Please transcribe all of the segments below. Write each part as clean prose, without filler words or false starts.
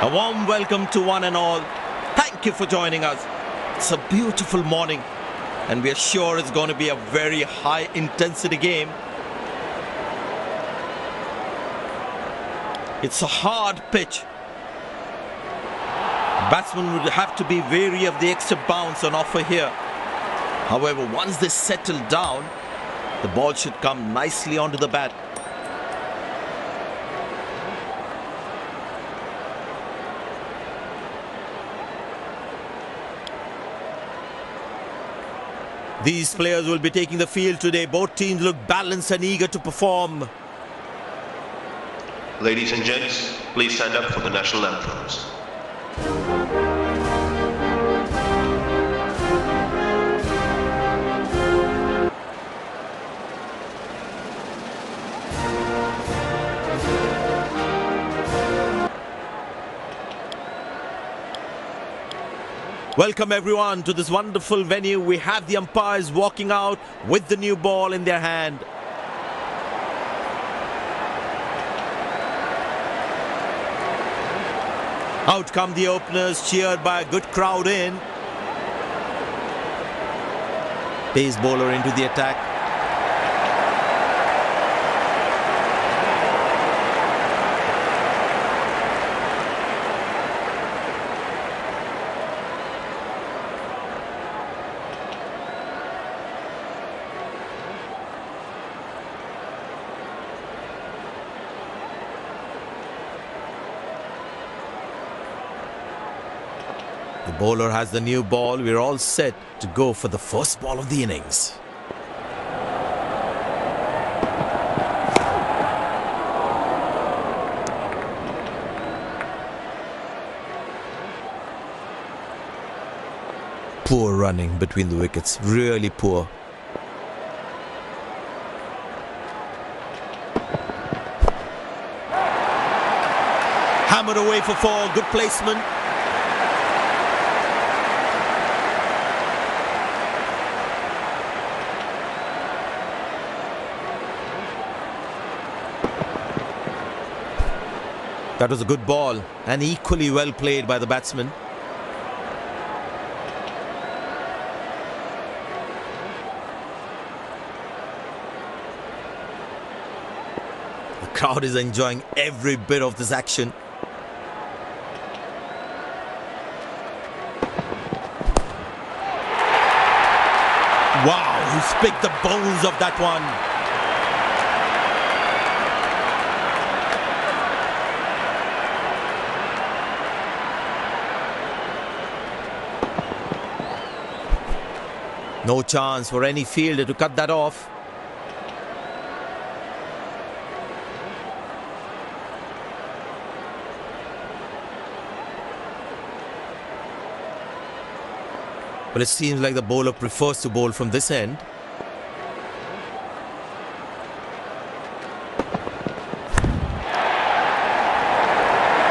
A warm welcome to one and all. Thank you for joining us. It's a beautiful morning and we are sure it's going to be a very high intensity game. It's a hard pitch. Batsmen would have to be wary of the extra bounce on offer here. However, once they settle down, the ball should come nicely onto the bat. These players will be taking the field today. Both teams look balanced and eager to perform. Ladies and gents, please stand up for the national anthems. Welcome everyone to this wonderful venue. We have the umpires walking out with the new ball in their hand. Out come the openers, cheered by a good crowd in. Pace bowler into the attack. The bowler has the new ball. We're all set to go for the first ball of the innings. Poor running between the wickets, really poor. Hammered away for four, good placement. That was a good ball and equally well played by the batsman. The crowd is enjoying every bit of this action. Wow, he's picked the bones of that one. No chance for any fielder to cut that off. Well, it seems like the bowler prefers to bowl from this end.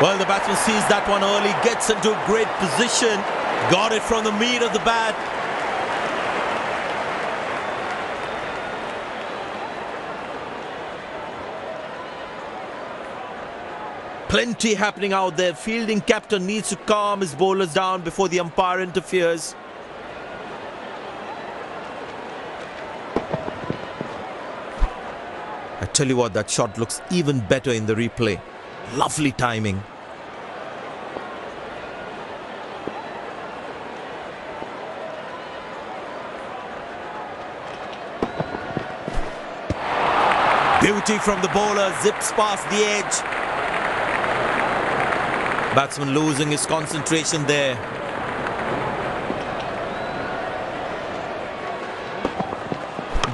Well, the batsman sees that one early, gets into a great position, got it from the meat of the bat. Plenty happening out there. Fielding captain needs to calm his bowlers down before the umpire interferes. I tell you what, that shot looks even better in the replay. Lovely timing. Beauty from the bowler, zips past the edge. Batsman losing his concentration there.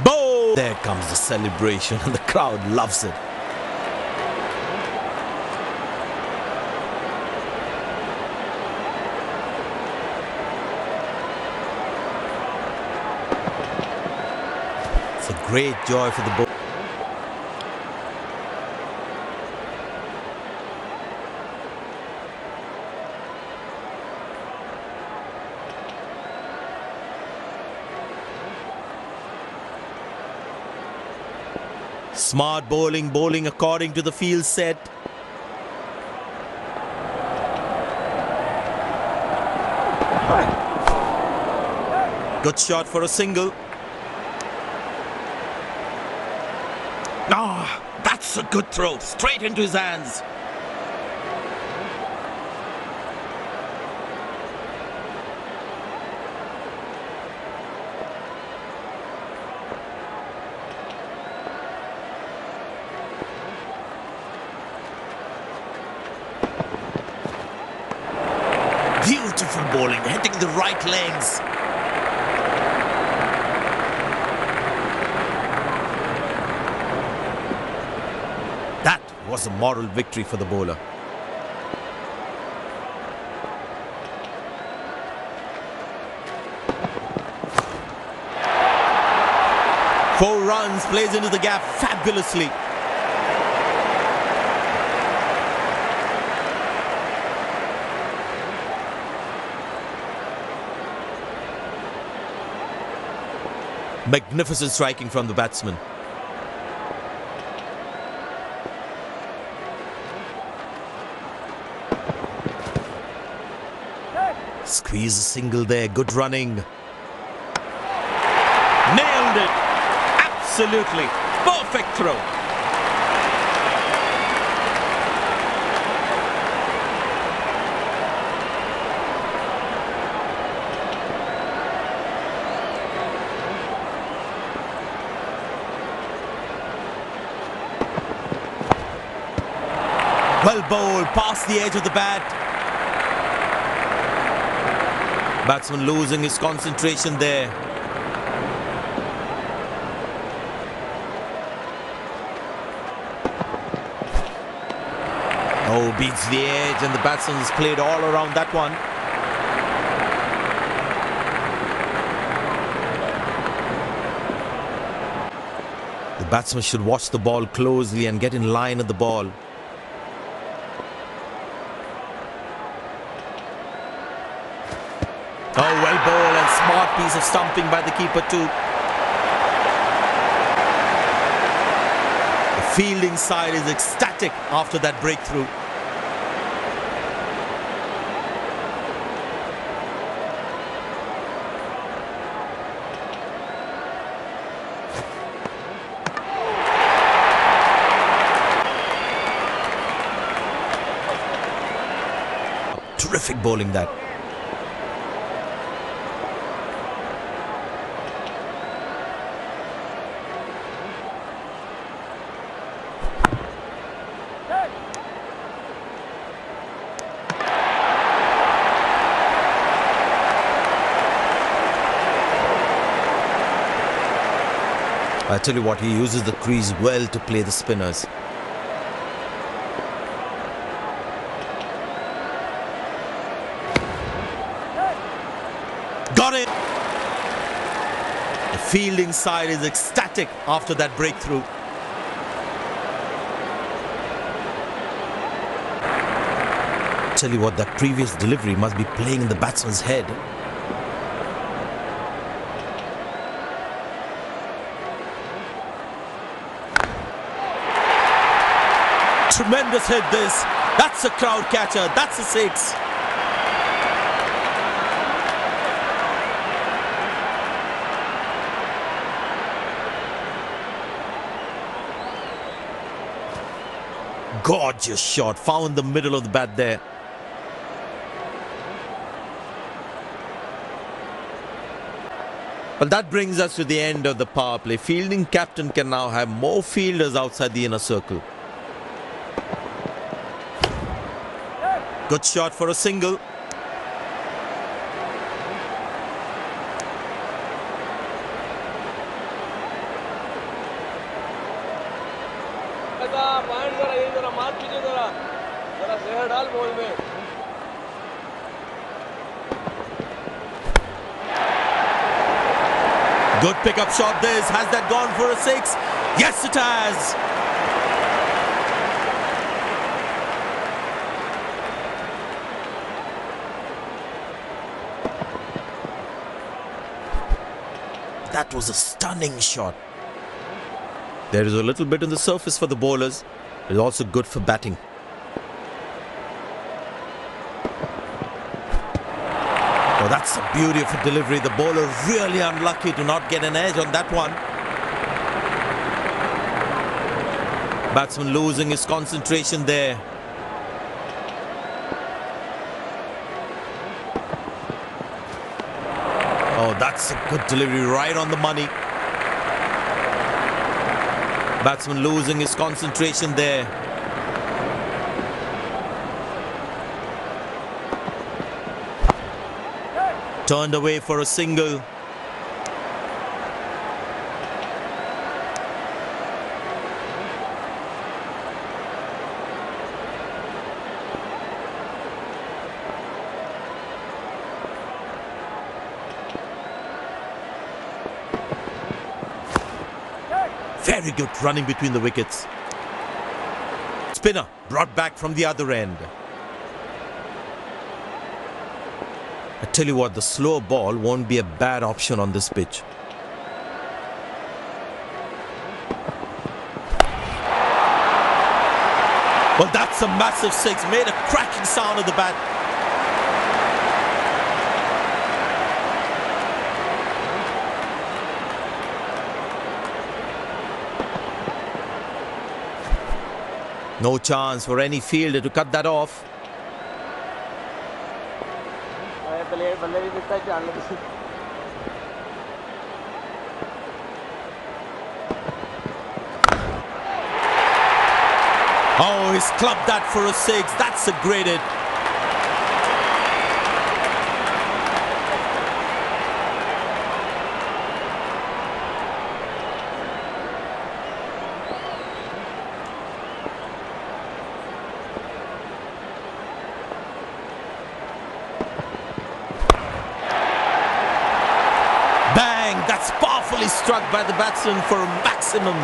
Boom! There comes the celebration and the crowd loves it. It's a great joy for the bowler. Smart bowling according to the field set. Good shot for a single. Ah, that's a good throw. Straight into his hands. Beautiful bowling, hitting the right legs. That was a moral victory for the bowler. Four runs, plays into the gap fabulously. Magnificent striking from the batsman. Squeeze a single there, good running. Nailed it! Absolutely perfect throw. Well bowled, past the edge of the bat. Batsman losing his concentration there. Oh, beats the edge and the batsman has played all around that one. The batsman should watch the ball closely and get in line at the ball. Oh, well bowled and smart piece of stumping by the keeper too. The fielding side is ecstatic after that breakthrough. Terrific bowling that. I tell you what, he uses the crease well to play the spinners. Got it! The fielding side is ecstatic after that breakthrough. I tell you what, that previous delivery must be playing in the batsman's head. Tremendous hit this. That's a crowd catcher. That's a six. Gorgeous shot. Found the middle of the bat there. Well, that brings us to the end of the power play. Fielding captain can now have more fielders outside the inner circle. Good shot for a single. Good pickup shot this. Has that gone for a six? Yes, it has. That was a stunning shot. There is a little bit on the surface for the bowlers. It is also good for batting. For That's a beautiful delivery. The bowler really unlucky to not get an edge on that one. Batsman losing his concentration there. Oh, that's a good delivery, right on the money. Batsman losing his concentration there. Turned away for a single. Very good running between the wickets. Spinner brought back from the other end. I tell you what, the slow ball won't be a bad option on this pitch. Well, that's a massive six. Made a cracking sound at the bat. No chance for any fielder to cut that off. Oh, he's clubbed that for a six. That's a great hit. That's powerfully struck by the batsman for a maximum.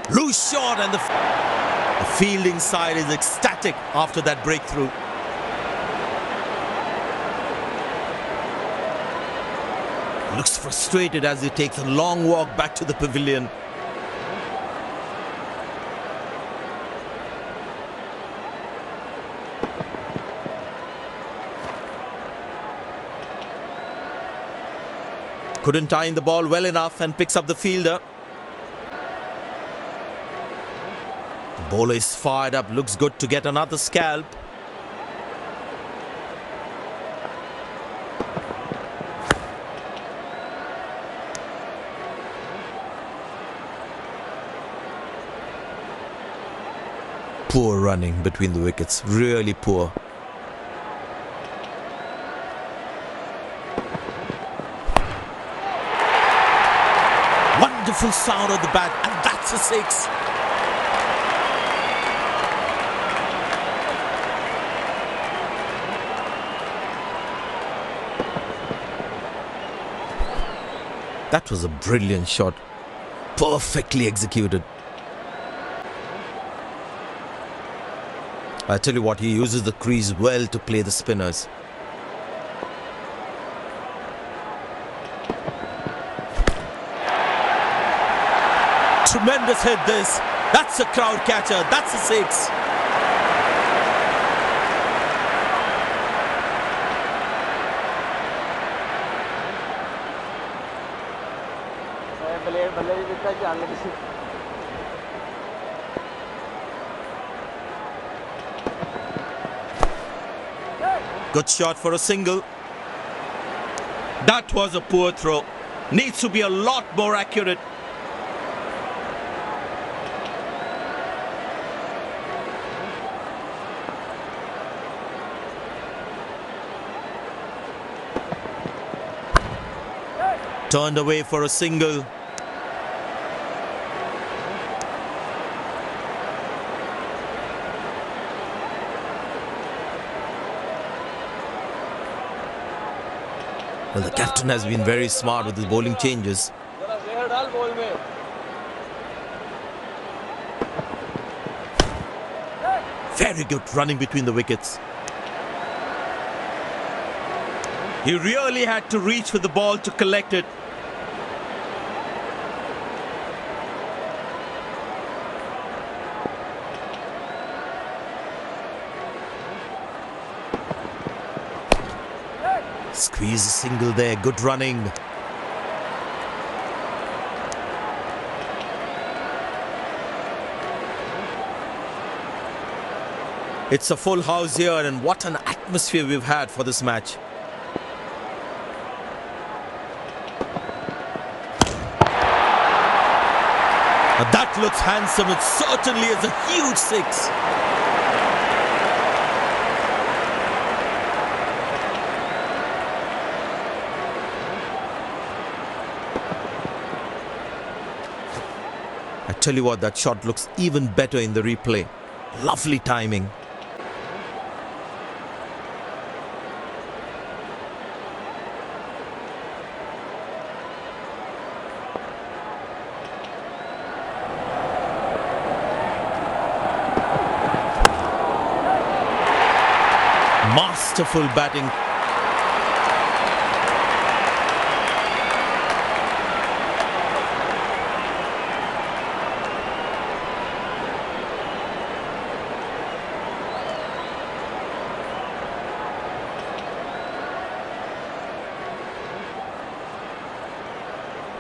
Loose shot, and the fielding side is ecstatic after that breakthrough. Looks frustrated as he takes a long walk back to the pavilion. Couldn't time the ball well enough and picks up the fielder. Bowler is fired up, looks good to get another scalp. Poor running between the wickets, really poor. Wonderful sound of the bat, and that's a six. That was a brilliant shot, perfectly executed. I tell you what, he uses the crease well to play the spinners. Tremendous hit this. That's a crowd catcher. That's a six. Good shot for a single. That was a poor throw. Needs to be a lot more accurate. Turned away for a single. Well, the captain has been very smart with his bowling changes. Very good running between the wickets. He really had to reach for the ball to collect it. Squeeze a single there, good running. It's a full house here, and what an atmosphere we've had for this match. Now that looks handsome. It certainly is a huge six. I tell you what, that shot looks even better in the replay. Lovely timing. Masterful batting.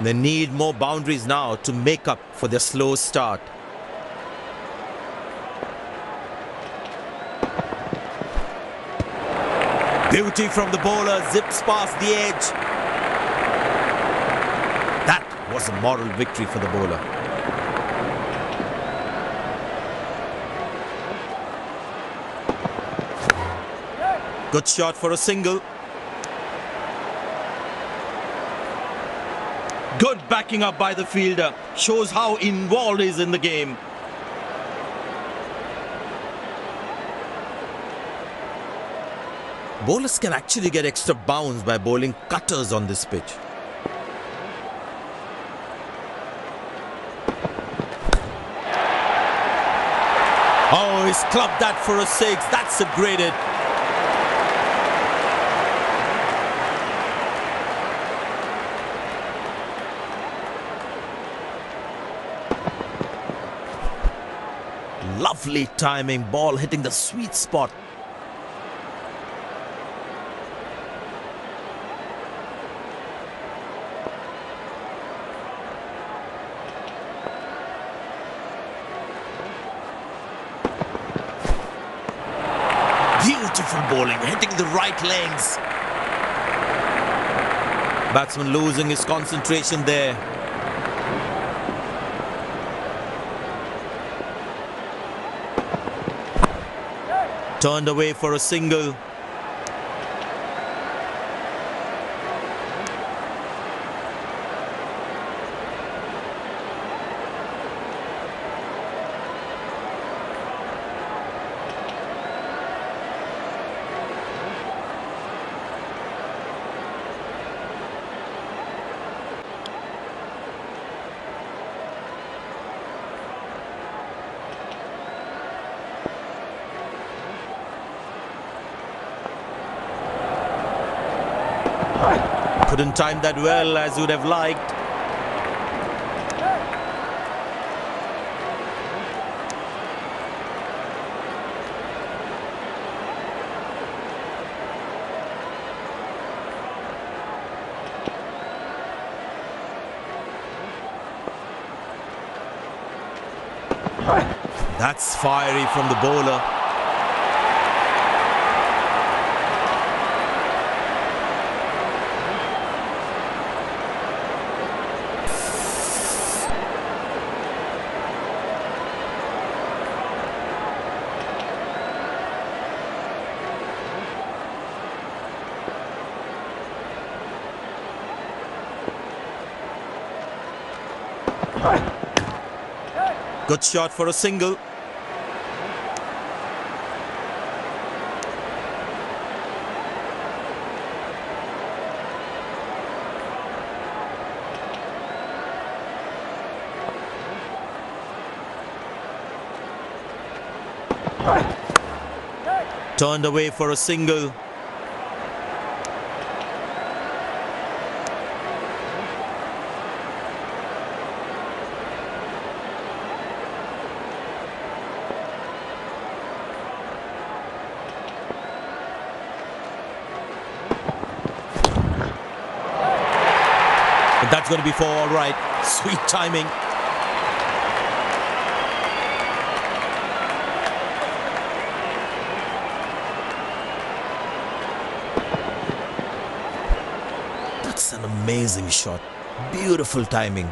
They need more boundaries now to make up for their slow start. Beauty from the bowler, zips past the edge. That was a moral victory for the bowler. Good shot for a single. Good backing up by the fielder. Shows how involved he is in the game. Bowlers can actually get extra bounce by bowling cutters on this pitch. Oh, he's clubbed that for a six. That's a great hit. Lovely timing, ball hitting the sweet spot. Beautiful bowling, hitting the right legs. Batsman losing his concentration there. Turned away for a single. Couldn't time that well as you'd have liked. That's fiery from the bowler. Good shot for a single. Turned away for a single. But that's going to be four, all right. Sweet timing. That's an amazing shot. Beautiful timing.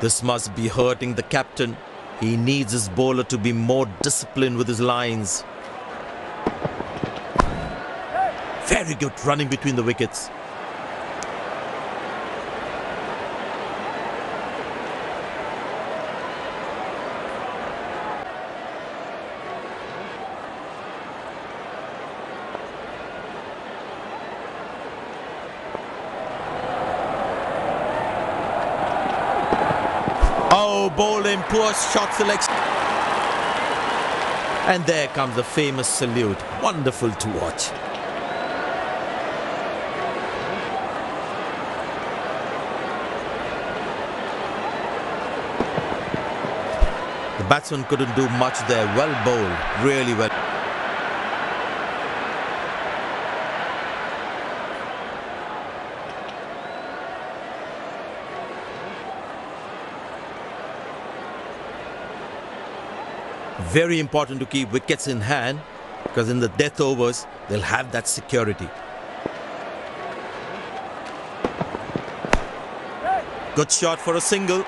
This must be hurting the captain. He needs his bowler to be more disciplined with his lines. Very good running between the wickets. Oh, bowling, poor shot selection. And there comes the famous salute. Wonderful to watch. The batsman couldn't do much there. Well bowled, really well. Very important to keep wickets in hand, because in the death overs, they'll have that security. Good shot for a single.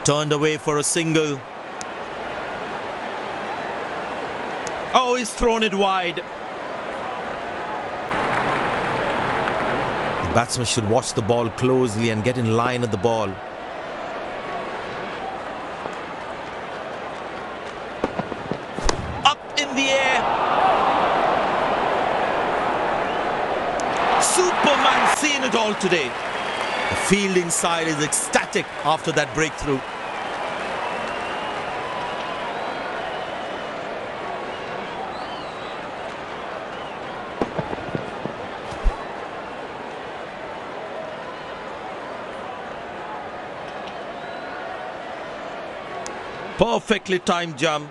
Turned away for a single. Oh, he's thrown it wide. The batsman should watch the ball closely and get in line at the ball. Up in the air. Superman seen it all today. The fielding side is ecstatic after that breakthrough. Perfectly timed jump.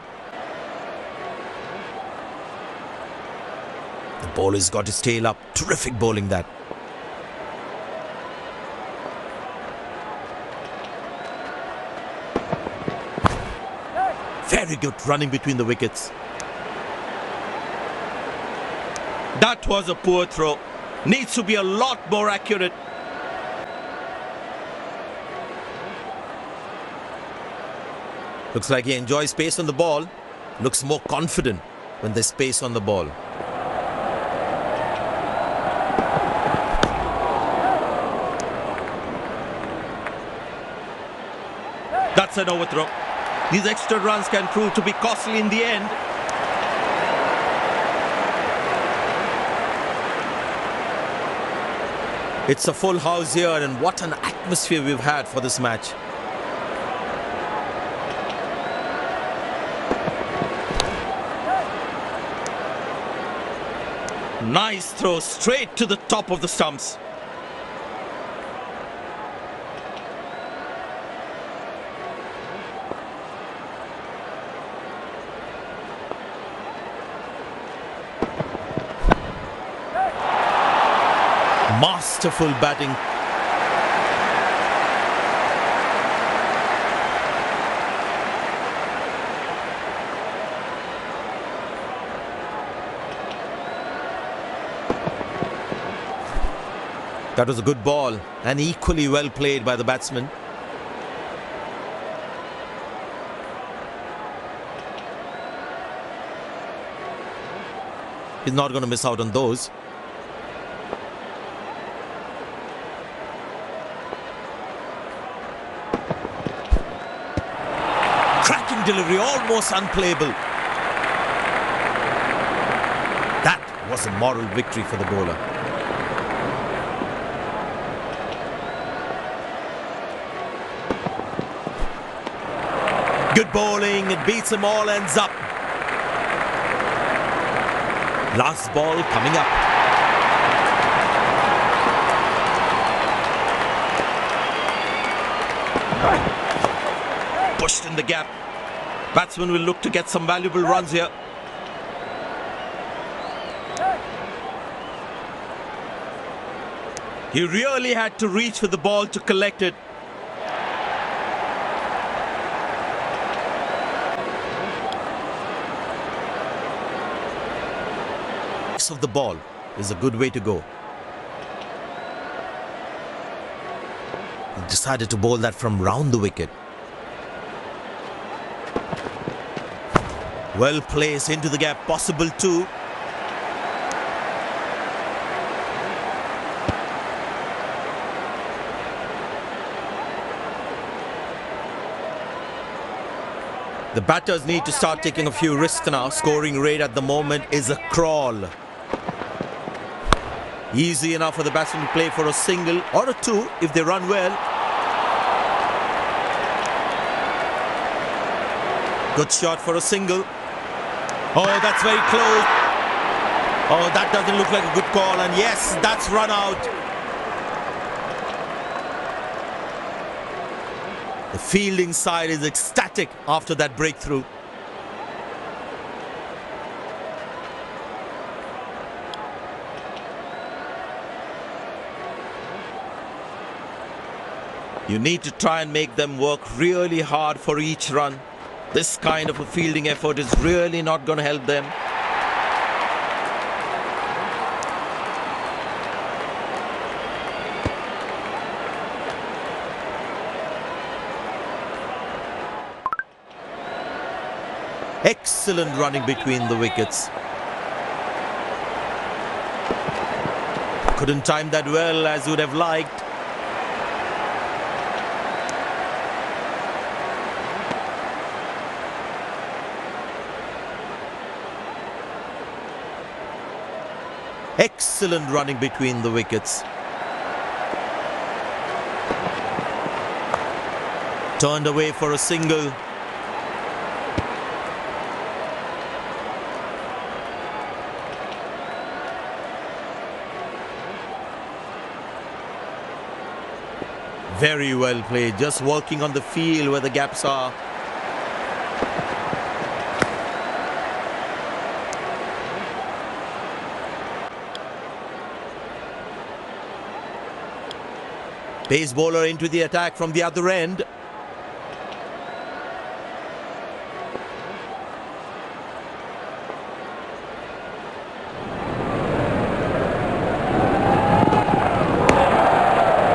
The bowler's got his tail up. Terrific bowling that. Very good running between the wickets. That was a poor throw. Needs to be a lot more accurate. Looks like he enjoys space on the ball. Looks more confident when there's space on the ball. That's an overthrow. These extra runs can prove to be costly in the end. It's a full house here, and what an atmosphere we've had for this match. Nice throw straight to the top of the stumps. Masterful batting. That was a good ball and equally well played by the batsman. He's not going to miss out on those. Cracking delivery, almost unplayable. That was a moral victory for the bowler. Good bowling, it beats them all, ends up. Last ball coming up. Pushed in the gap. Batsman will look to get some valuable runs here. He really had to reach for the ball to collect it. Of the ball is a good way to go. He decided to bowl that from round the wicket. Well placed into the gap, possible too. The batters need to start taking a few risks now. Scoring rate at the moment is a crawl. Easy enough for the batsman to play for a single or a two if they run well. Good shot for a single. Oh, that's very close. Oh, that doesn't look like a good call. And yes, that's run out. The fielding side is ecstatic after that breakthrough. You need to try and make them work really hard for each run. This kind of a fielding effort is really not going to help them. Excellent running between the wickets. Couldn't time that well as would have liked. Excellent running between the wickets. Turned away for a single. Very well played, just working on the field where the gaps are. Pace bowler into the attack from the other end.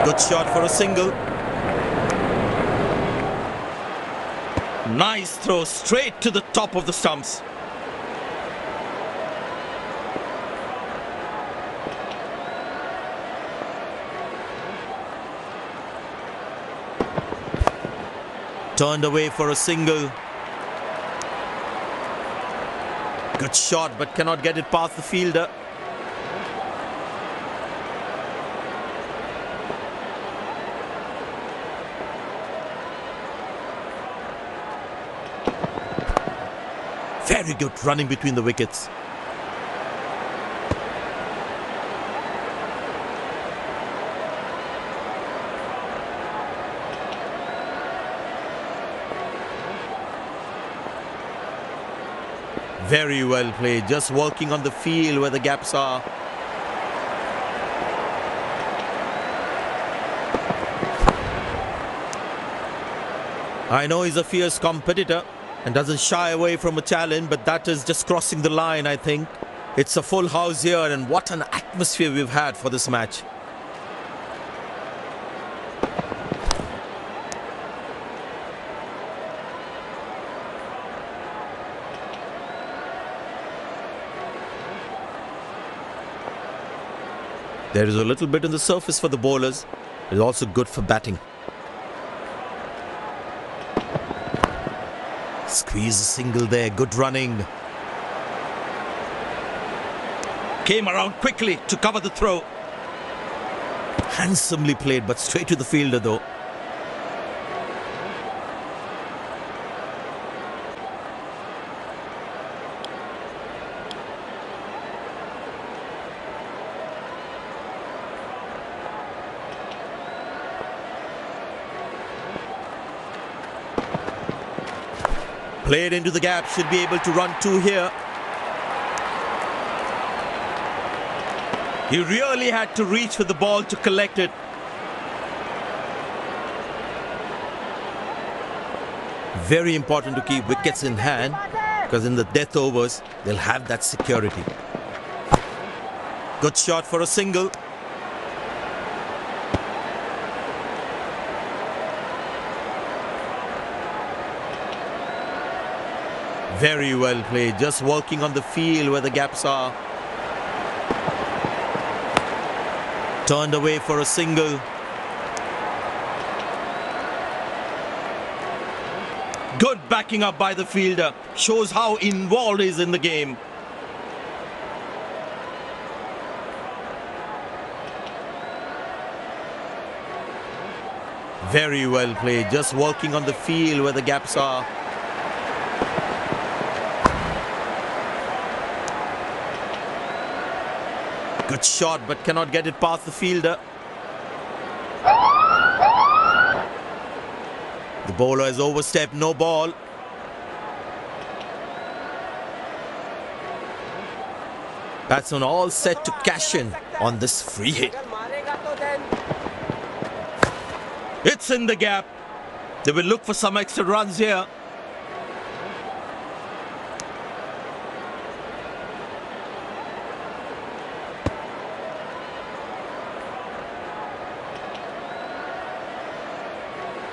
Good shot for a single. Nice throw straight to the top of the stumps. Turned away for a single. Good shot, but cannot get it past the fielder. Very good running between the wickets. Very well played, just working on the field where the gaps are. I know he's a fierce competitor and doesn't shy away from a challenge, but that is just crossing the line, I think. It's a full house here, and what an atmosphere we've had for this match. There is a little bit in the surface for the bowlers. It's also good for batting. Squeeze a single there. Good running. Came around quickly to cover the throw. Handsomely played, but straight to the fielder though. Played into the gap, should be able to run two here. He really had to reach for the ball to collect it. Very important to keep wickets in hand, because in the death overs, they'll have that security. Good shot for a single. Very well played, just walking on the field where the gaps are. Turned away for a single. Good backing up by the fielder. Shows how involved he is in the game. Very well played, just walking on the field where the gaps are. Good shot, but cannot get it past the fielder. The bowler has overstepped, no ball. Batsman all set to cash in on this free hit. It's in the gap. They will look for some extra runs here.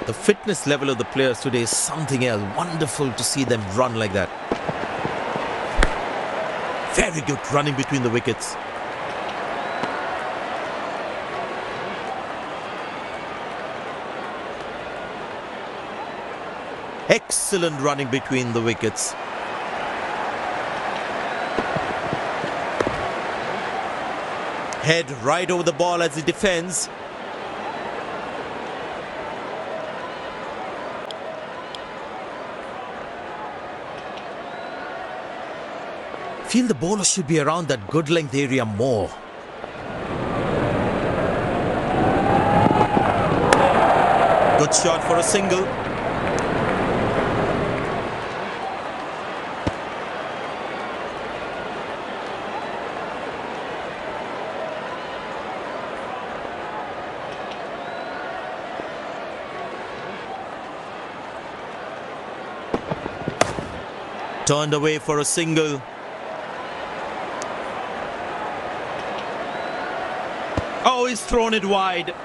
The fitness level of the players today is something else. Wonderful to see them run like that. Very good running between the wickets. Excellent running between the wickets. Head right over the ball as he defends. Feel the bowler should be around that good length area more. Good shot for a single. Turned away for a single. Oh, he's thrown it wide.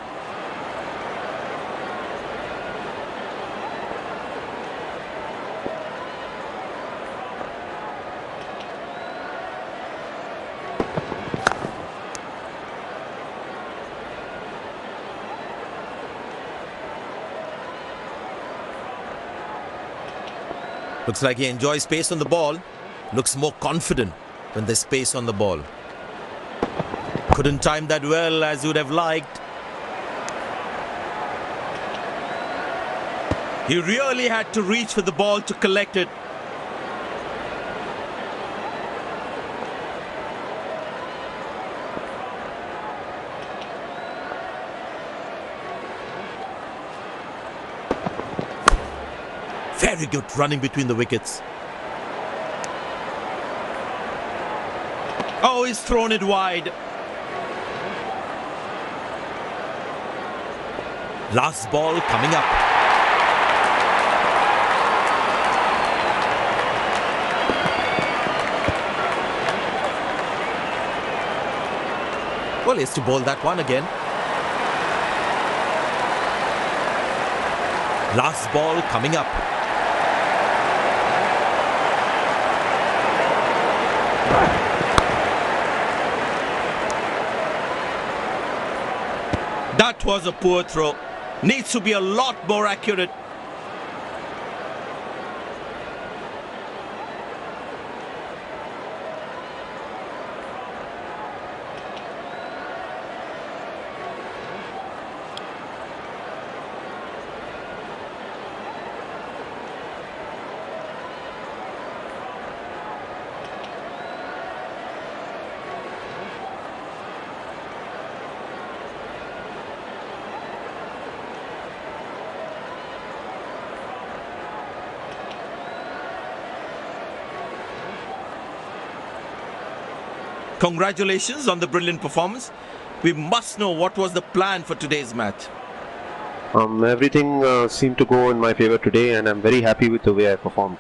Looks like he enjoys space on the ball. Looks more confident when there's space on the ball. Couldn't time that well as you would have liked. He really had to reach for the ball to collect it. Very good running between the wickets. Oh, he's thrown it wide. Last ball coming up. Well, he has to bowl that one again. Last ball coming up. That was a poor throw. Needs to be a lot more accurate. Congratulations on the brilliant performance. We must know what was the plan for today's match. Everything seemed to go in my favor today, and I'm very happy with the way I performed.